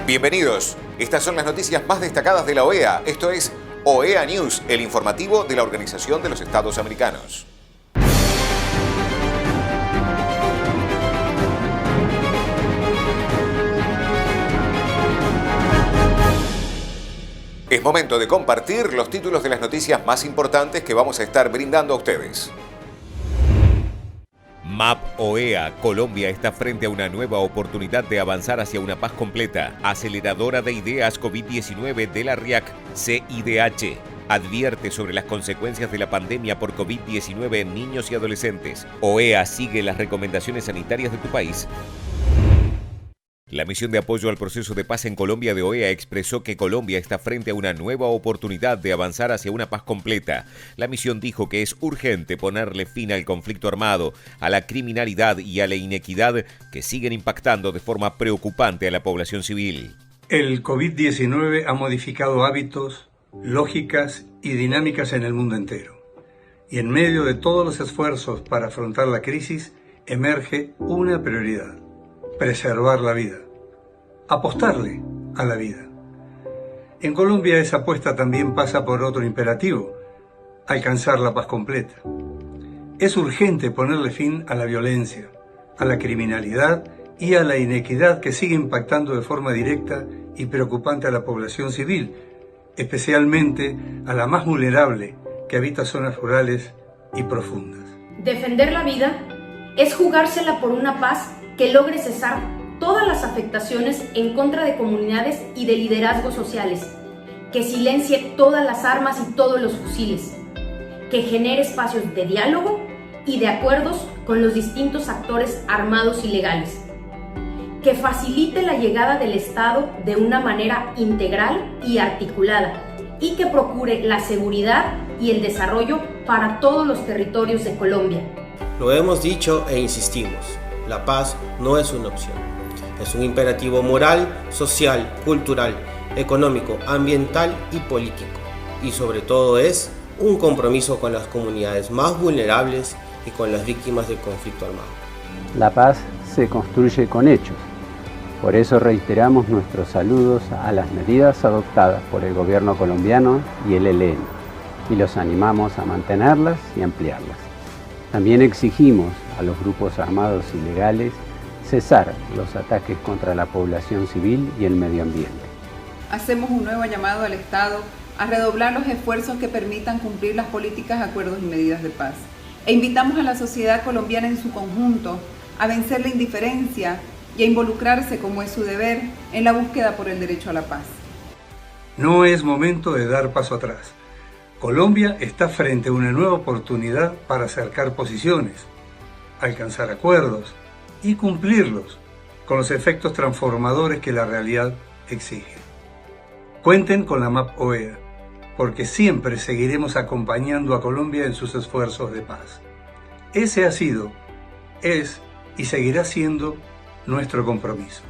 Bienvenidos. Estas son las noticias más destacadas de la OEA. Esto es OEA News, el informativo de la Organización de los Estados Americanos. Es momento de compartir los títulos de las noticias más importantes que vamos a estar brindando a ustedes. MAP OEA, Colombia está frente a una nueva oportunidad de avanzar hacia una paz completa. Aceleradora de ideas COVID-19 de la RIAC, CIDH, advierte sobre las consecuencias de la pandemia por COVID-19 en niños y adolescentes. OEA sigue las recomendaciones sanitarias de tu país. La misión de apoyo al proceso de paz en Colombia de OEA expresó que Colombia está frente a una nueva oportunidad de avanzar hacia una paz completa. La misión dijo que es urgente ponerle fin al conflicto armado, a la criminalidad y a la inequidad que siguen impactando de forma preocupante a la población civil. El COVID-19 ha modificado hábitos, lógicas y dinámicas en el mundo entero. Y en medio de todos los esfuerzos para afrontar la crisis, emerge una prioridad: preservar la vida, apostarle a la vida. En Colombia esa apuesta también pasa por otro imperativo: alcanzar la paz completa. Es urgente ponerle fin a la violencia, a la criminalidad y a la inequidad que sigue impactando de forma directa y preocupante a la población civil, especialmente a la más vulnerable que habita zonas rurales y profundas. Defender la vida es jugársela por una paz que logre cesar todas las afectaciones en contra de comunidades y de liderazgos sociales, que silencie todas las armas y todos los fusiles, que genere espacios de diálogo y de acuerdos con los distintos actores armados y legales, que facilite la llegada del Estado de una manera integral y articulada y que procure la seguridad y el desarrollo para todos los territorios de Colombia. Lo hemos dicho e insistimos: la paz no es una opción, es un imperativo moral, social, cultural, económico, ambiental y político. Y sobre todo es un compromiso con las comunidades más vulnerables y con las víctimas del conflicto armado. La paz se construye con hechos. Por eso reiteramos nuestros saludos a las medidas adoptadas por el gobierno colombiano y el ELN, y los animamos a mantenerlas y ampliarlas. También exigimos a los grupos armados ilegales cesar los ataques contra la población civil y el medio ambiente. Hacemos un nuevo llamado al Estado a redoblar los esfuerzos que permitan cumplir las políticas, acuerdos y medidas de paz. E invitamos a la sociedad colombiana en su conjunto a vencer la indiferencia y a involucrarse, como es su deber, en la búsqueda por el derecho a la paz. No es momento de dar paso atrás. Colombia está frente a una nueva oportunidad para acercar posiciones, alcanzar acuerdos y cumplirlos con los efectos transformadores que la realidad exige. Cuenten con la MAP OEA, porque siempre seguiremos acompañando a Colombia en sus esfuerzos de paz. Ese ha sido, es y seguirá siendo nuestro compromiso.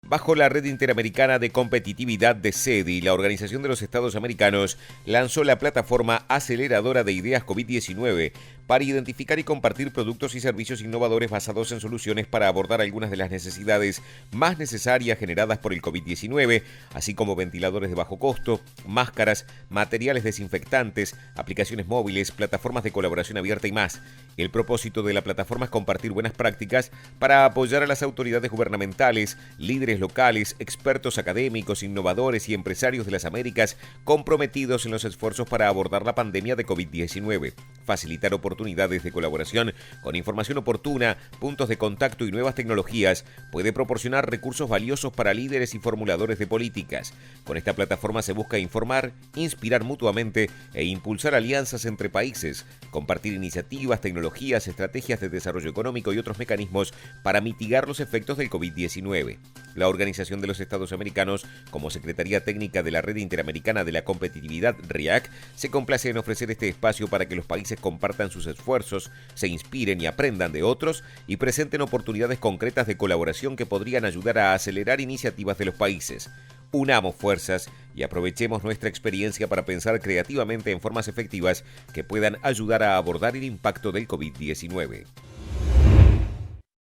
Bajo la Red Interamericana de Competitividad de CEDI, la Organización de los Estados Americanos lanzó la plataforma Aceleradora de Ideas COVID-19 para identificar y compartir productos y servicios innovadores basados en soluciones para abordar algunas de las necesidades más necesarias generadas por el COVID-19, así como ventiladores de bajo costo, máscaras, materiales desinfectantes, aplicaciones móviles, plataformas de colaboración abierta y más. El propósito de la plataforma es compartir buenas prácticas para apoyar a las autoridades gubernamentales, líderes locales, expertos académicos, innovadores y empresarios de las Américas comprometidos en los esfuerzos para abordar la pandemia de COVID-19, facilitar oportunidades de colaboración con información oportuna, puntos de contacto y nuevas tecnologías, puede proporcionar recursos valiosos para líderes y formuladores de políticas. Con esta plataforma se busca informar, inspirar mutuamente e impulsar alianzas entre países, compartir iniciativas, tecnologías, estrategias de desarrollo económico y otros mecanismos para mitigar los efectos del COVID-19. La Organización de los Estados Americanos, como Secretaría Técnica de la Red Interamericana de la Competitividad, RIAC, se complace en ofrecer este espacio para que los países compartan sus esfuerzos, se inspiren y aprendan de otros y presenten oportunidades concretas de colaboración que podrían ayudar a acelerar iniciativas de los países. Unamos fuerzas y aprovechemos nuestra experiencia para pensar creativamente en formas efectivas que puedan ayudar a abordar el impacto del COVID-19.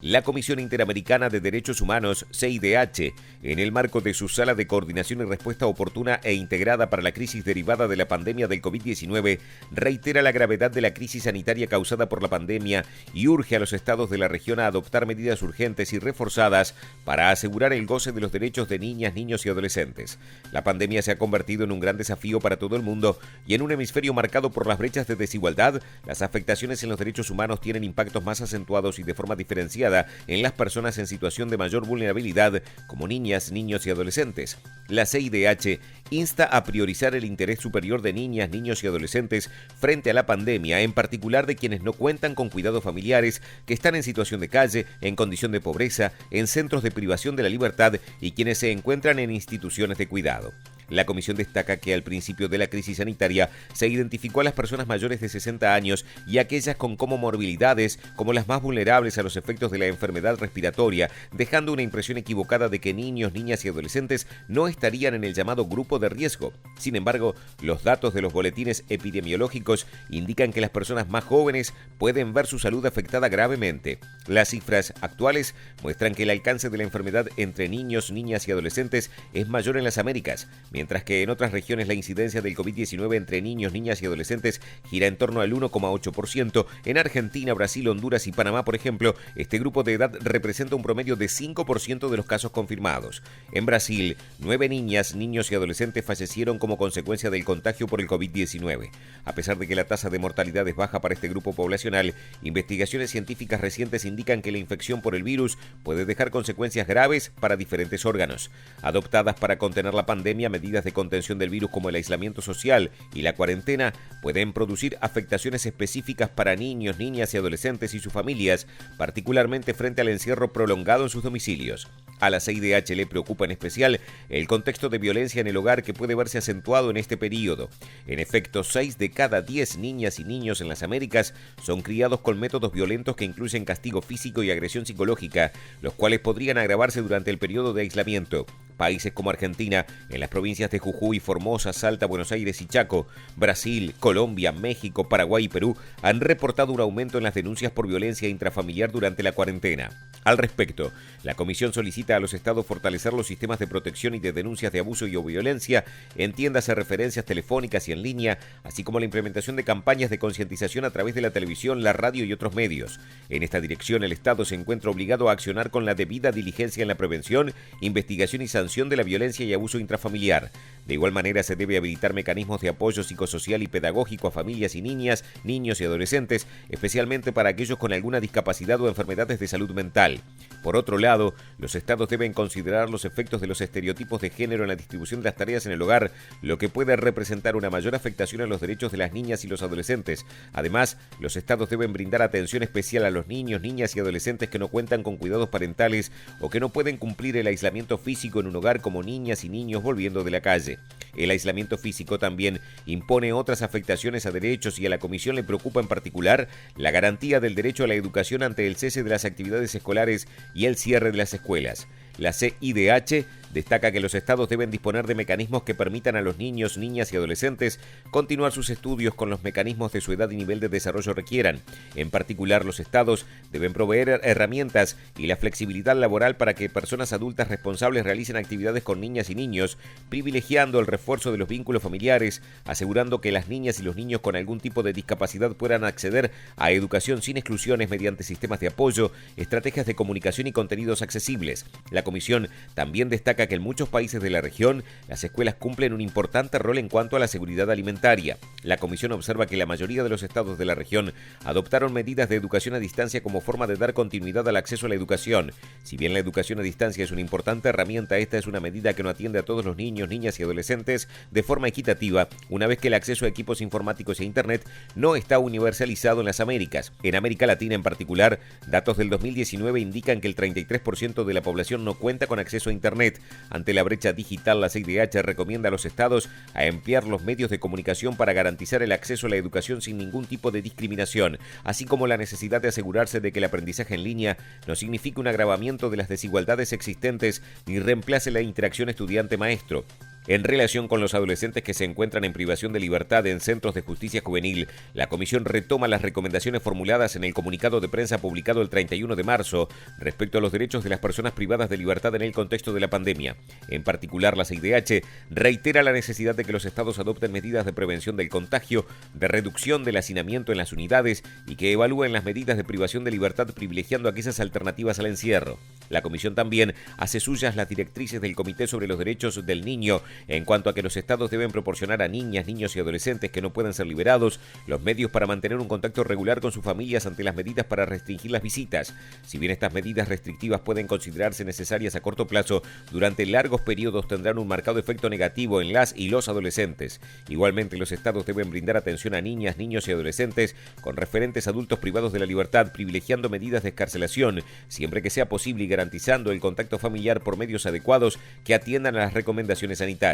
La Comisión Interamericana de Derechos Humanos, CIDH, en el marco de su Sala de Coordinación y Respuesta Oportuna e Integrada para la Crisis derivada de la pandemia del COVID-19, reitera la gravedad de la crisis sanitaria causada por la pandemia y urge a los estados de la región a adoptar medidas urgentes y reforzadas para asegurar el goce de los derechos de niñas, niños y adolescentes. La pandemia se ha convertido en un gran desafío para todo el mundo y en un hemisferio marcado por las brechas de desigualdad, las afectaciones en los derechos humanos tienen impactos más acentuados y de forma diferenciada en las personas en situación de mayor vulnerabilidad, como niñas, niños y adolescentes. La CIDH insta a priorizar el interés superior de niñas, niños y adolescentes frente a la pandemia, en particular de quienes no cuentan con cuidados familiares, que están en situación de calle, en condición de pobreza, en centros de privación de la libertad y quienes se encuentran en instituciones de cuidado. La comisión destaca que al principio de la crisis sanitaria se identificó a las personas mayores de 60 años y aquellas con comorbilidades como las más vulnerables a los efectos de la enfermedad respiratoria, dejando una impresión equivocada de que niños, niñas y adolescentes no estarían en el llamado grupo de riesgo. Sin embargo, los datos de los boletines epidemiológicos indican que las personas más jóvenes pueden ver su salud afectada gravemente. Las cifras actuales muestran que el alcance de la enfermedad entre niños, niñas y adolescentes es mayor en las Américas, mientras que en otras regiones la incidencia del COVID-19 entre niños, niñas y adolescentes gira en torno al 1,8%. En Argentina, Brasil, Honduras y Panamá, por ejemplo, este grupo de edad representa un promedio de 5% de los casos confirmados. En Brasil, 9 niñas, niños y adolescentes fallecieron como consecuencia del contagio por el COVID-19. A pesar de que la tasa de mortalidad es baja para este grupo poblacional, investigaciones científicas recientes indican que la infección por el virus puede dejar consecuencias graves para diferentes órganos. Adoptadas para contener la pandemia, medidas de contención del virus como el aislamiento social y la cuarentena pueden producir afectaciones específicas para niños, niñas y adolescentes y sus familias, particularmente frente al encierro prolongado en sus domicilios. A la CIDH le preocupa en especial el contexto de violencia en el hogar que puede verse acentuado en este periodo. En efecto, 6 de cada 10 niñas y niños en las Américas son criados con métodos violentos que incluyen castigo físico y agresión psicológica, los cuales podrían agravarse durante el periodo de aislamiento. Países como Argentina, en las provincias de Jujuy, Formosa, Salta, Buenos Aires y Chaco, Brasil, Colombia, México, Paraguay y Perú han reportado un aumento en las denuncias por violencia intrafamiliar durante la cuarentena. Al respecto, la Comisión solicita a los estados fortalecer los sistemas de protección y de denuncias de abuso y o violencia, entiéndase referencias telefónicas y en línea, así como la implementación de campañas de concientización a través de la televisión, la radio y otros medios. En esta dirección, el Estado se encuentra obligado a accionar con la debida diligencia en la prevención, investigación y sanción de la violencia y abuso intrafamiliar. De igual manera, se debe habilitar mecanismos de apoyo psicosocial y pedagógico a familias y niñas, niños y adolescentes, especialmente para aquellos con alguna discapacidad o enfermedades de salud mental. Por otro lado, los estados deben considerar los efectos de los estereotipos de género en la distribución de las tareas en el hogar, lo que puede representar una mayor afectación a los derechos de las niñas y los adolescentes. Además, los estados deben brindar atención especial a los niños, niñas y adolescentes que no cuentan con cuidados parentales o que no pueden cumplir el aislamiento físico en un hogar, como niñas y niños volviendo de la calle. El aislamiento físico también impone otras afectaciones a derechos y a la Comisión le preocupa en particular la garantía del derecho a la educación ante el cese de las actividades escolares y el cierre de las escuelas. La CIDH destaca que los estados deben disponer de mecanismos que permitan a los niños, niñas y adolescentes continuar sus estudios con los mecanismos de su edad y nivel de desarrollo requieran. En particular, los estados deben proveer herramientas y la flexibilidad laboral para que personas adultas responsables realicen actividades con niñas y niños, privilegiando el refuerzo de los vínculos familiares, asegurando que las niñas y los niños con algún tipo de discapacidad puedan acceder a educación sin exclusiones mediante sistemas de apoyo, estrategias de comunicación y contenidos accesibles. La Comisión también destaca que en muchos países de la región las escuelas cumplen un importante rol en cuanto a la seguridad alimentaria. La Comisión observa que la mayoría de los estados de la región adoptaron medidas de educación a distancia como forma de dar continuidad al acceso a la educación. Si bien la educación a distancia es una importante herramienta, esta es una medida que no atiende a todos los niños, niñas y adolescentes de forma equitativa, una vez que el acceso a equipos informáticos e Internet no está universalizado en las Américas. En América Latina en particular, datos del 2019 indican que el 33% de la población no cuenta con acceso a Internet. Ante la brecha digital, la CIDH recomienda a los estados a emplear los medios de comunicación para garantizar el acceso a la educación sin ningún tipo de discriminación, así como la necesidad de asegurarse de que el aprendizaje en línea no signifique un agravamiento de las desigualdades existentes ni reemplace la interacción estudiante-maestro. En relación con los adolescentes que se encuentran en privación de libertad en centros de justicia juvenil, la Comisión retoma las recomendaciones formuladas en el comunicado de prensa publicado el 31 de marzo respecto a los derechos de las personas privadas de libertad en el contexto de la pandemia. En particular, la CIDH reitera la necesidad de que los estados adopten medidas de prevención del contagio, de reducción del hacinamiento en las unidades y que evalúen las medidas de privación de libertad privilegiando aquellas alternativas al encierro. La Comisión también hace suyas las directrices del Comité sobre los Derechos del Niño en cuanto a que los estados deben proporcionar a niñas, niños y adolescentes que no puedan ser liberados los medios para mantener un contacto regular con sus familias ante las medidas para restringir las visitas. Si bien estas medidas restrictivas pueden considerarse necesarias a corto plazo, durante largos periodos tendrán un marcado efecto negativo en las y los adolescentes. Igualmente, los estados deben brindar atención a niñas, niños y adolescentes con referentes adultos privados de la libertad, privilegiando medidas de excarcelación, siempre que sea posible y garantizando el contacto familiar por medios adecuados que atiendan a las recomendaciones sanitarias.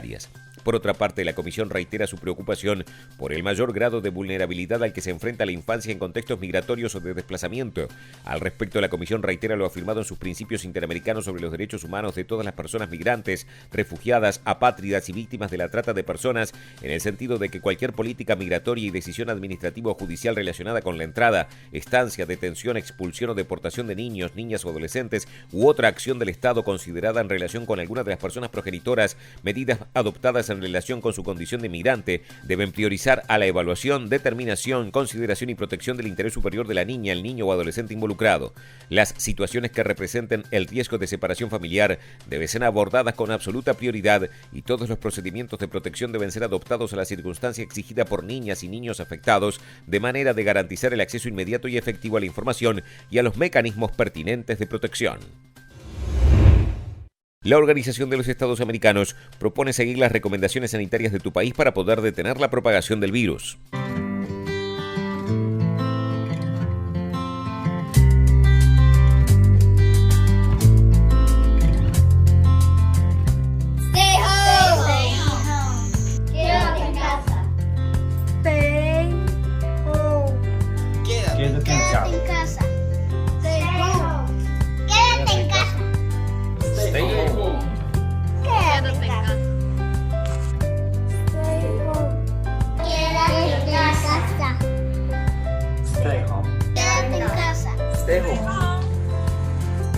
Por otra parte, la Comisión reitera su preocupación por el mayor grado de vulnerabilidad al que se enfrenta la infancia en contextos migratorios o de desplazamiento. Al respecto, la Comisión reitera lo afirmado en sus principios interamericanos sobre los derechos humanos de todas las personas migrantes, refugiadas, apátridas y víctimas de la trata de personas, en el sentido de que cualquier política migratoria y decisión administrativa o judicial relacionada con la entrada, estancia, detención, expulsión o deportación de niños, niñas o adolescentes u otra acción del Estado considerada en relación con alguna de las personas progenitoras, medidas adoptadas en relación con su condición de migrante, deben priorizar a la evaluación, determinación, consideración y protección del interés superior de la niña, el niño o adolescente involucrado. Las situaciones que representen el riesgo de separación familiar deben ser abordadas con absoluta prioridad y todos los procedimientos de protección deben ser adoptados a la circunstancia exigida por niñas y niños afectados, de manera de garantizar el acceso inmediato y efectivo a la información y a los mecanismos pertinentes de protección. La Organización de los Estados Americanos propone seguir las recomendaciones sanitarias de tu país para poder detener la propagación del virus.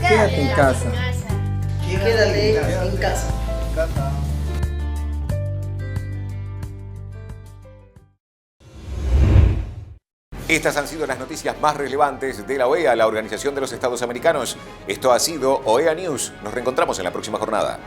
Quédate en casa. Quédate en casa. Estas han sido las noticias más relevantes de la OEA, la Organización de los Estados Americanos. Esto ha sido OEA News. Nos reencontramos en la próxima jornada.